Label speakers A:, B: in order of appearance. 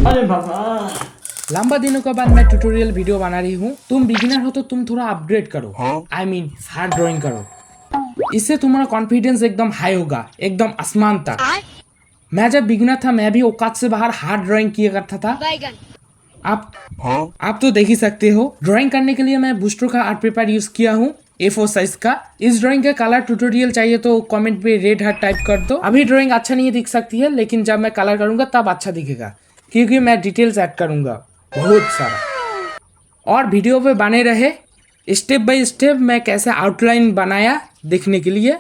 A: अरे बाबा,
B: लंबा दिनों के बाद मैं ट्यूटोरियल वीडियो बना रही हूँ। तुम बिगिनर हो तो तुम थोड़ा अपग्रेड करो, आई मीन हार्ड ड्राइंग करो। इससे तुम्हारा कॉन्फिडेंस एकदम हाई होगा, एकदम आसमान तक। मैं जब बिगिनर था मैं भी औकात से बाहर हार्ड ड्राइंग किया करता था। आप आप तो देख ही सकते हो। ड्राइंग करने के लिए मैं ब्रूस्ट्रो का आर्ट पेपर यूज किया हूँ, A4 साइज का। इस ड्राइंग का कलर ट्यूटोरियल चाहिए तो कमेंट पे रेड हार्ट टाइप कर दो। अभी ड्राइंग अच्छा नहीं दिख सकती है, लेकिन जब मैं कलर करूंगा तब अच्छा दिखेगा, क्योंकि मैं डिटेल्स ऐड करूंगा बहुत सारा। और वीडियो पे बने रहे, स्टेप बाय स्टेप मैं कैसे आउटलाइन बनाया देखने के लिए।